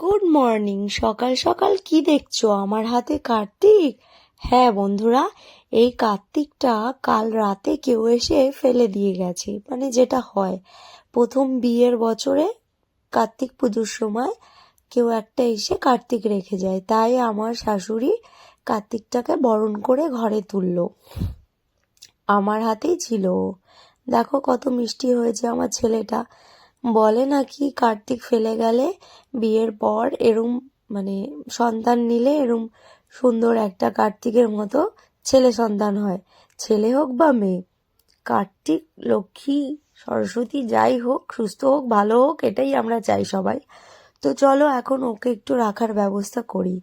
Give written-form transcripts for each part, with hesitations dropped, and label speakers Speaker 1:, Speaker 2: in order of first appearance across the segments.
Speaker 1: Good morning. সকাল সকাল কি দেখছো আমার হাতে কার্তিক? হ্যাঁ বন্ধুরা, এই কার্তিকটা কাল রাতে কেউ এসে ফেলে দিয়ে গেছে। মানে যেটা হয় প্রথম বিয়ের বছরে কার্তিক পুজোর সময় কেউ একটা এসে কার্তিক রেখে যায়, তাই আমার শাশুড়ি কার্তিকটাকে বরণ করে ঘরে তুললো। আমার হাতেই ছিল। দেখো কত মিষ্টি হয়েছে আমার ছেলেটা। বলে নাকি কার্তিক ফেলে গেলে বিয়ের পর এরম মানে সন্তান নিলে এরম সুন্দর একটা কার্তিকের মতো ছেলে সন্তান হয়, ছেলে হোক বা মেয়ে। কার্তিক লক্ষ্মী সরস্বতী যাই হোক, সুস্থ হোক ভালো হোক, এটাই আমরা চাই সবাই। তো চলো এখন ওকে একটু রাখার ব্যবস্থা করি।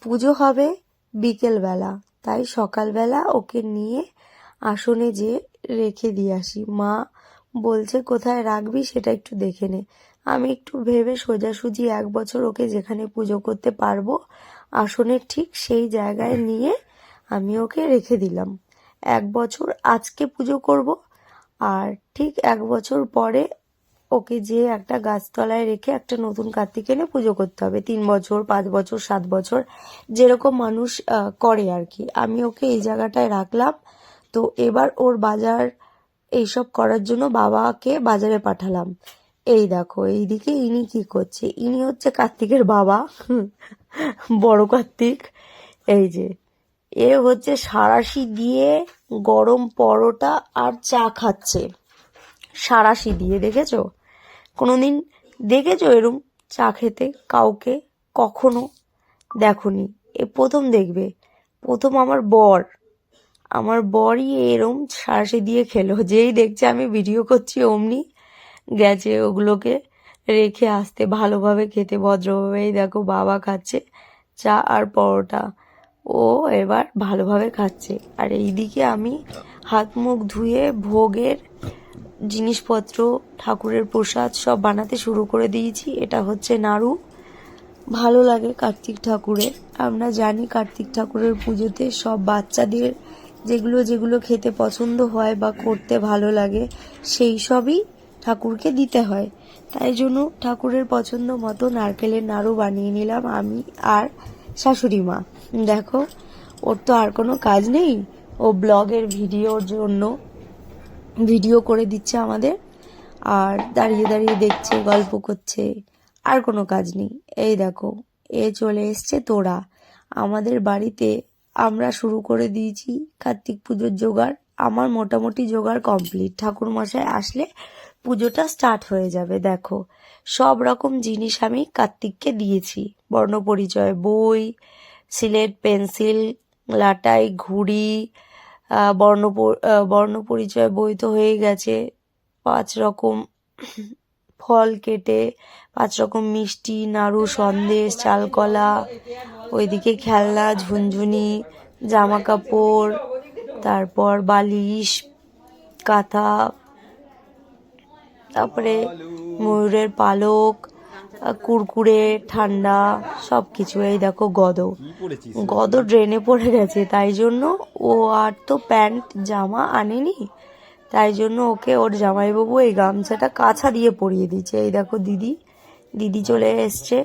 Speaker 1: পুজো হবে বিকেলবেলা, তাই সকালবেলা ওকে নিয়ে আসনে যে রেখে দিয়ে আসি। মা বলছে কোথায় রাখবি সেটা একটু দেখে নে। আমি একটু ভেবে সোজাসুজি 1 বছর ওকে যেখানে পুজো করতে পারবো আসনের ঠিক সেই জায়গায় নিয়ে আমি ওকে রেখে দিলাম। 1 বছর আজকে পুজো করব, আর ঠিক 1 বছর পরে ওকে যে একটা গাছতলায় রেখে একটা নতুন কার্তিক এনে পুজো করতে হবে। 3 বছর, 5 বছর, 7 বছর যেরকম মানুষ করে আর কি। আমি ওকে এই জায়গাটায় রাখলাম। তো এবার ওর বাজার এইসব করার জন্য বাবাকে বাজারে পাঠালাম। এই দেখো এইদিকে ইনি কি করছে, ইনি হচ্ছে কার্তিকের বাবা, বড় কার্তিক। এই যে এ হচ্ছে সাঁড়াশি দিয়ে গরম পরোটা আর চা খাচ্ছে। সাঁড়াশি দিয়ে, দেখেছো? কোনোদিন দেখেছো এরম চা খেতে কাউকে? কখনো দেখনি, এ প্রথম দেখবে। প্রথম আমার বরই এরম সাঁড়াশি দিয়ে খেলো। যেই দেখছে আমি ভিডিও করছি অমনি গেছে ওগুলোকে রেখে আসতে, ভালোভাবে খেতে ভদ্রভাবে। এই দেখো বাবা খাচ্ছে চা আর পরোটা, ও এবার ভালোভাবে খাচ্ছে। আর এইদিকে আমি হাত মুখ ধুয়ে ভোগের জিনিসপত্র, ঠাকুরের প্রসাদ সব বানাতে শুরু করে দিয়েছি। এটা হচ্ছে নাড়ু, ভালো লাগে কার্তিক ঠাকুরের। আমরা জানি কার্তিক ঠাকুরের পুজোতে সব বাচ্চাদের যেগুলো যেগুলো খেতে পছন্দ হয় বা করতে ভালো লাগে সেই সবই ঠাকুরকে দিতে হয়। তাই জন্য ঠাকুরের পছন্দ মতো নারকেলের নাড়ু বানিয়ে নিলাম আমি আর শাশুড়ি মা। দেখো ওর তো আর কোনো কাজ নেই, ও ব্লগের ভিডিওর জন্য ভিডিও করে দিচ্ছে আমাদের, আর দাঁড়িয়ে দাঁড়িয়ে দেখছে, গল্প করছে, আর কোনো কাজ নেই। এই দেখো এ চলে এসছে তোরা আমাদের বাড়িতে। আমরা শুরু করে দিয়েছি কার্তিক পুজোর জোগাড়। আমার মোটামুটি জোগাড় কমপ্লিট, ঠাকুর মশাই আসলে পুজোটা স্টার্ট হয়ে যাবে। দেখো সব রকম জিনিস আমি কার্তিককে দিয়েছি। বর্ণপরিচয় বই, সিলেট পেন্সিল, লাটাই, ঘুড়ি, বর্ণপরিচয় বই তো হয়ে গেছে। 5 রকম ফল কেটে, 5 রকম মিষ্টি, নাড়ু, সন্দেশ, চালকলা, ওইদিকে খেলনা, ঝুনঝুনি, জামা কাপড়, তারপর বালিশ, কাঁথা, তারপরে ময়ূরের পালক, কুরকুরে, ঠান্ডা, সব কিছু। এই দেখো গদ ড্রেনে পড়ে গেছে, তাই জন্য ও আর তো প্যান্ট জামা আনেনি, তাই জন্য ওকে ওর জামাইবাবু এই গামছাটা কাছা দিয়ে পরিয়ে দিচ্ছে। এই দেখো দিদি চলে এসছে।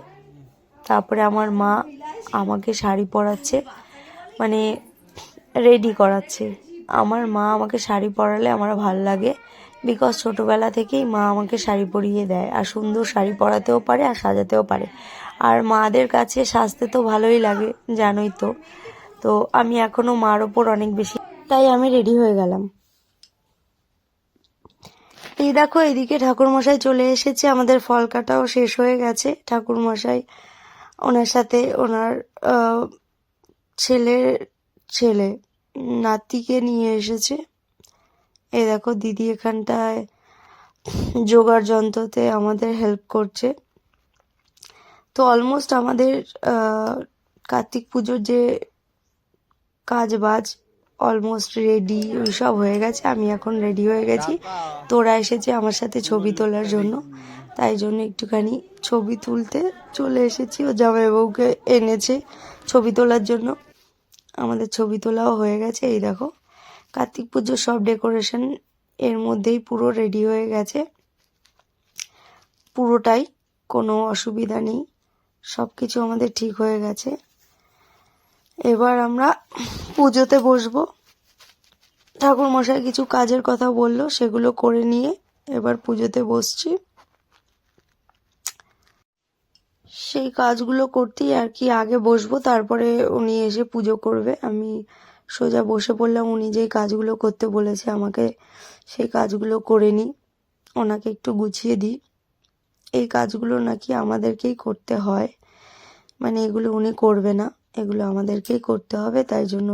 Speaker 1: তারপরে আমার মা আমাকে শাড়ি পরাচ্ছে, মানে রেডি করাচ্ছে। আমার মা আমাকে শাড়ি পরালে আমার ভালো লাগে, বিকজ ছোটোবেলা থেকেই মা আমাকে শাড়ি পরিয়ে দেয়, আর সুন্দর শাড়ি পরাতেও পারে আর সাজাতেও পারে। আর মাদের কাছে সাজতে তো ভালোই লাগে, জানোই তো। তো আমি এখনো মার ওপর অনেক বেশি, তাই আমি রেডি হয়ে গেলাম। এই দেখো এদিকে ঠাকুরমশাই চলে এসেছে, আমাদের ফল কাটাও শেষ হয়ে গেছে। ঠাকুরমশাই ওনার সাথে ওনার ছেলের ছেলে নাতিকে নিয়ে এসেছে। এই দেখো দিদি এখানটায় জোগাড় যন্ত্রতে আমাদের হেল্প করছে। তো অলমোস্ট আমাদের কার্তিক পুজোর যে কাজ বাজ অলমোস্ট রেডি, ওইসব হয়ে গেছে। আমি এখন রেডি হয়ে গেছি। তোরা এসেছে আমার সাথে ছবি তোলার জন্য, তাই জন্য একটুখানি ছবি তুলতে চলে এসেছি। ও জামাইবাবুকে এনেছে ছবি তোলার জন্য। আমাদের ছবি তোলাও হয়ে গেছে। এই দেখো কার্তিক পুজোর সব ডেকোরেশন এর মধ্যেই পুরো রেডি হয়ে গেছে, পুরোটাই, কোনো অসুবিধা নেই, সব কিছু আমাদের ঠিক হয়ে গেছে। এবার আমরা পুজোতে বসবো। ঠাকুরমশাই কিছু কাজের কথা বললো, সেগুলো করে নিয়ে এবার পুজোতে বসছি। সেই কাজগুলো করতেই আর কি আগে বসবো, তারপরে উনি এসে পুজো করবে। আমি সোজা বসে পড়লাম, উনি যেই কাজগুলো করতে বলেছে আমাকে সেই কাজগুলো করে নিই, ওনাকে একটু গুছিয়ে দিই। এই কাজগুলো নাকি আমাদেরকেই করতে হয়, মানে এগুলো উনি করবে না, এগুলো আমাদেরকেই করতে হবে। তাই জন্য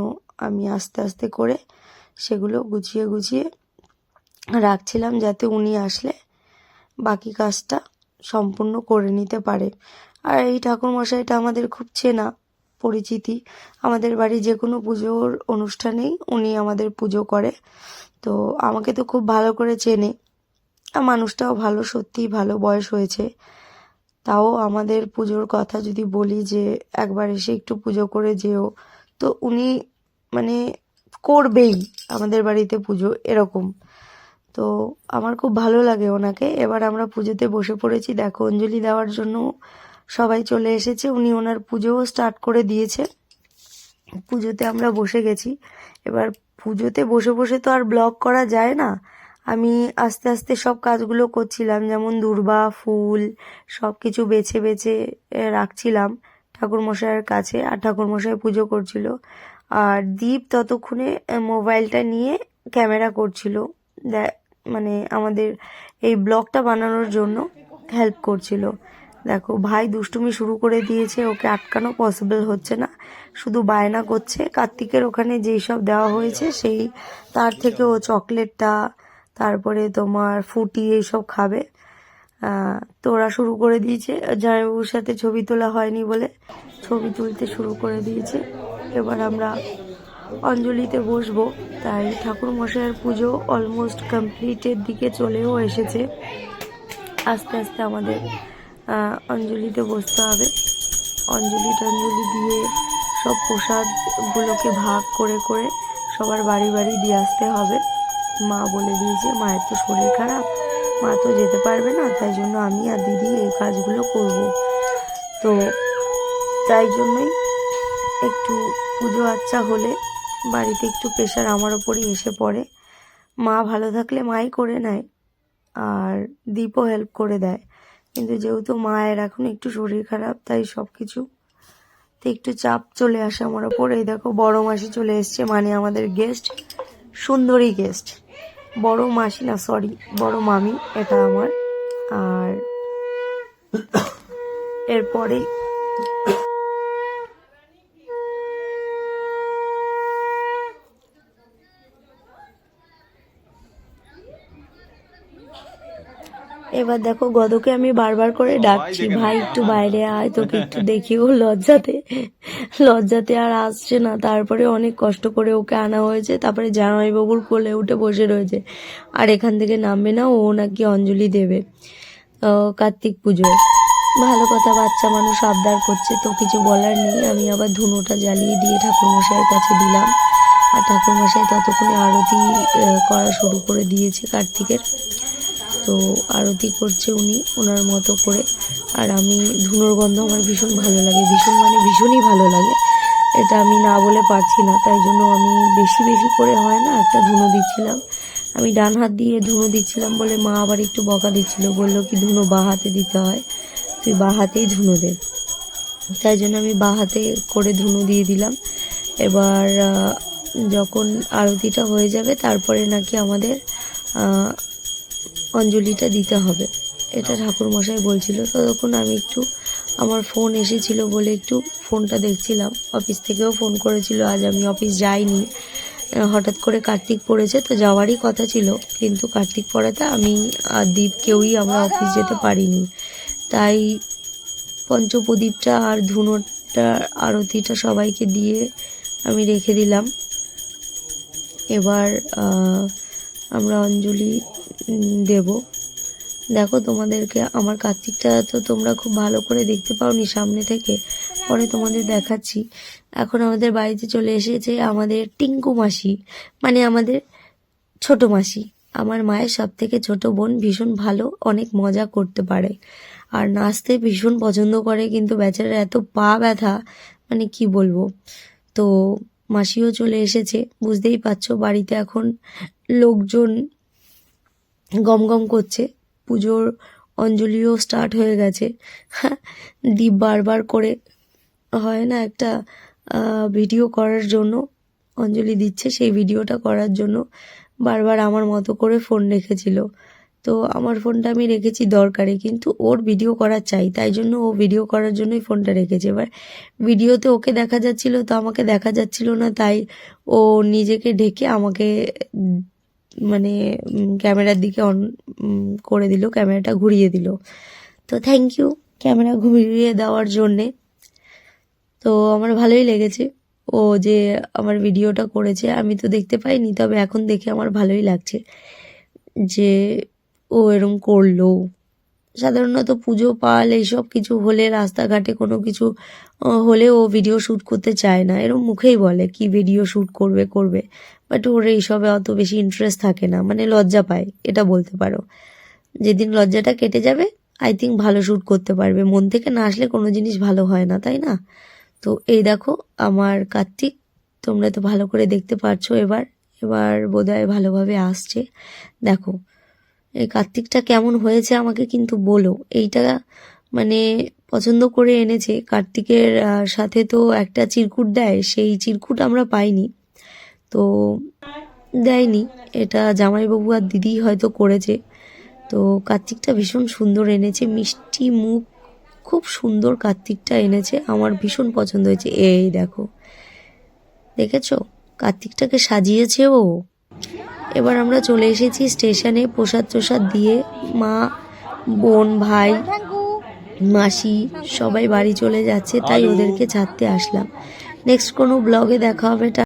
Speaker 1: আমি আস্তে আস্তে করে সেগুলো গুছিয়ে গুছিয়ে রাখছিলাম, যাতে উনি আসলে বাকি কাজটা সম্পূর্ণ করে নিতে পারে। আর এই ঠাকুরমশাইটা আমাদের খুব চেনা পরিচিতি, আমাদের বাড়ি যে কোনো পুজোর অনুষ্ঠানেই উনি আমাদের পুজো করে। তো আমাকে তো খুব ভালো করে চেনে, আর মানুষটাও ভালো, সত্যিই ভালো, বয়স হয়েছে। তাও আমাদের পুজোর কথা যদি বলি যে একবার এসে একটু পুজো করে যেও, তো উনি মানে করবেই আমাদের বাড়িতে পুজো, এরকম। তো আমার খুব ভালো লাগে ওনাকে। এবার আমরা পুজোতে বসে পড়েছি, দেখো অঞ্জলি দেওয়ার জন্য সবাই চলে এসেছে। উনি ওনার পুজোও স্টার্ট করে দিয়েছে। পুজোতে আমরা বসে গেছি। এবার পুজোতে বসে বসে তো আর ব্লগ করা যায় না, আমি আস্তে আস্তে সব কাজগুলো করছিলাম, যেমন দূর্বা ফুল সব কিছু বেছে বেছে রাখছিলাম ঠাকুরমশাইয়ের কাছে, আর ঠাকুরমশাই পুজো করছিল। আর দীপ ততক্ষণে মোবাইলটা নিয়ে ক্যামেরা করছিল, মানে আমাদের এই ব্লগটা বানানোর জন্য হেল্প করছিল। দেখো ভাই দুষ্টুমি শুরু করে দিয়েছে, ওকে আটকানো পসিবল হচ্ছে না, শুধু বায়না করছে। কার্তিকের ওখানে যেই সব দেওয়া হয়েছে সেই তার থেকে ও চকলেটটা, তারপরে তোমার ফুটি এইসব খাবে। তো ওরা শুরু করে দিয়েছে, জামাইবাবুর সাথে ছবি তোলা হয়নি বলে ছবি তুলতে শুরু করে দিয়েছে। এবার আমরা অঞ্জলিতে বসবো, তাই ঠাকুর মশাইয়ের পুজো অলমোস্ট কমপ্লিটের দিকে চলেও এসেছে। আস্তে আস্তে আমাদের অঞ্জলিতে বসতে হবে। অঞ্জলি টঞ্জলি দিয়ে সব প্রসাদগুলোকে ভাগ করে করে সবার বাড়ি বাড়ি দিয়ে আসতে হবে। মা বলে দিয়েছে, মায়ের তো শরীর খারাপ, মা তো যেতে পারবে না, তাই জন্য আমি আর দিদি এই কাজগুলো করব। তো তাই জন্যই একটু পুজো আচ্ছা হলে বাড়িতে একটু প্রেশার আমার ওপরই এসে পড়ে। মা ভালো থাকলে মাই করে নেয়, আর দীপও হেল্প করে দেয়। কিন্তু যেহেতু মায়ের এখন একটু শরীর খারাপ, তাই সব কিছু একটু চাপ চলে আসে আমার ওপর। এই দেখো বড় মাসি চলে এসছে, মানে আমাদের গেস্ট, সুন্দরী গেস্ট। বড় মাসি না, সরি, বড় মামি এটা আমার। আর এরপরেই এবার দেখো গদকে আমি বারবার করে ডাকছি, ভাই একটু বাইরে আয়, তোকে একটু দেখি। ও লজ্জাতে আর আসছে না। তারপরে অনেক কষ্ট করে ওকে আনা হয়েছে, তারপরে জামাইবাবুর কোলে উঠে বসে রয়েছে, আর এখান থেকে নামবে না। ও নাকি অঞ্জলি দেবে কার্তিক পুজোয়। ভালো কথা, বাচ্চা মানুষ আবদার করছে তো কিছু বলার নেই। আমি আবার ধুনোটা জ্বালিয়ে দিয়ে ঠাকুরমশাইয়ের কাছে দিলাম, আর ঠাকুরমশাই ততক্ষণে আরতি করা শুরু করে দিয়েছে কার্তিকের। তো আরতি করছে উনি ওনার মতো করে। আর আমি ধুনোর গন্ধ আমার ভীষণ ভালো লাগে, ভীষণ মানে ভীষণই ভালো লাগে, এটা আমি না বলে পারছি না। তাই জন্য আমি বেশি বেশি করে হয় না একটা ধুনো দিচ্ছিলাম। আমি ডান হাত দিয়ে ধুনো দিচ্ছিলাম বলে মা আবার একটু বকা দিচ্ছিল, বললো কি ধুনো বাঁ হাতে দিতে হয়, তুই বাঁ হাতেই ধুনো দে। তাই জন্য আমি বাঁ হাতে করে ধুনো দিয়ে দিলাম। এবার যখন আরতিটা হয়ে যাবে তারপরে নাকি আমাদের অঞ্জলিটা দিতে হবে, এটা ঠাকুরমশাই বলছিল। ততক্ষণ আমি একটু, আমার ফোন এসেছিল বলে একটু ফোনটা দেখছিলাম। অফিস থেকেও ফোন করেছিল, আজ আমি অফিস যাইনি, হঠাৎ করে কার্তিক পড়েছে তো যাওয়ারই কথা ছিল, কিন্তু কার্তিক পড়াতে আমি আর দীপ কেউই আমরা অফিস যেতে পারিনি। তাই পঞ্চপ্রদীপটা আর ধুনোটা আরতিটা সবাইকে দিয়ে আমি রেখে দিলাম। এবার আমরা অঞ্জলি দেব। দেখো তোমাদেরকে আমার কার্তিকটা তো তোমরা খুব ভালো করে দেখতে পাওনি সামনে থেকে, পরে তোমাদের দেখাচ্ছি। এখন আমাদের বাড়িতে চলে এসেছে আমাদের টিঙ্কু মাসি, মানে আমাদের ছোট মাসি, আমার মায়ের সব থেকে ছোট বোন, ভীষণ ভালো, অনেক মজা করতে পারে। আর নাচতে ভীষণ পছন্দ করে, কিন্তু বেচারা এত পা ব্যথা মানে কি বলবো। তো মাসিও চলে এসেছে, বুঝতেই পারছো বাড়িতে এখন লোকজন গম গম করছে, পুজোর অঞ্জলিও স্টার্ট হয়ে গেছে। দীপ বারবার করে হয় না একটা ভিডিও করার জন্য অঞ্জলি দিচ্ছে, সেই ভিডিওটা করার জন্য বারবার আমার মতো করে ফোন রেখেছিল। তো আমার ফোনটা আমি রেখেছি দরকারে, কিন্তু ওর ভিডিও করা চাই, তাই জন্য ও ভিডিও করার জন্যই ফোনটা রেখেছে। এবার ভিডিওতে ওকে দেখা যাচ্ছিল, তো আমাকে দেখা যাচ্ছিল না, তাই ও নিজেকে ঢেকে আমাকে মানে ক্যামেরার দিকে অন করে দিল, ক্যামেরাটা ঘুরিয়ে দিল। তো থ্যাংক ইউ ক্যামেরা ঘুরিয়ে দেওয়ার জন্যে। তো আমার ভালোই লেগেছে ও যে আমার ভিডিওটা করেছে। আমি তো দেখতে পাইনি, তবে এখন দেখে আমার ভালোই লাগছে যে ও এরম করলো। সাধারণত পুজো পাল এইসব কিছু হলে, রাস্তাঘাটে কোনো কিছু হলে ও ভিডিও শ্যুট করতে চায় না, এরম মুখেই বলে কি ভিডিও শ্যুট করবে করবে, বাট ওর এইসবে অত বেশি ইন্টারেস্ট থাকে না, মানে লজ্জা পায় এটা বলতে পারো। যেদিন লজ্জাটা কেটে যাবে আই থিঙ্ক ভালো শ্যুট করতে পারবে। মন থেকে না আসলে কোনো জিনিস ভালো হয় না, তাই না? তো এই দেখো আমার কার্তিক, তোমরা তো ভালো করে দেখতে পারছো। এবার বোধহয় ভালোভাবে আসছে। দেখো এই কার্তিকটা কেমন হয়েছে আমাকে কিন্তু বলো। এইটা মানে পছন্দ করে এনেছে। কার্তিকের সাথে তো একটা চিরকুট দেয়, সেই চিরকুট আমরা পাইনি, তো দেয়নি, এটা জামাইবাবু আর দিদি হয়তো করেছে। তো কার্তিকটা ভীষণ সুন্দর এনেছে, মিষ্টি মুখ, খুব সুন্দর কার্তিকটা এনেছে, আমার ভীষণ পছন্দ হয়েছে। এই দেখো, দেখেছো কার্তিকটাকে সাজিয়েছে ও। এবার আমরা চলে এসেছি স্টেশনে, প্রসাদ টোসাদ দিয়ে মা, বোন, ভাই, মাসি সবাই বাড়ি চলে যাচ্ছে, তাই ওদেরকে ছাড়তে আসলাম। নেক্সট কোনো ব্লগে দেখা হবে।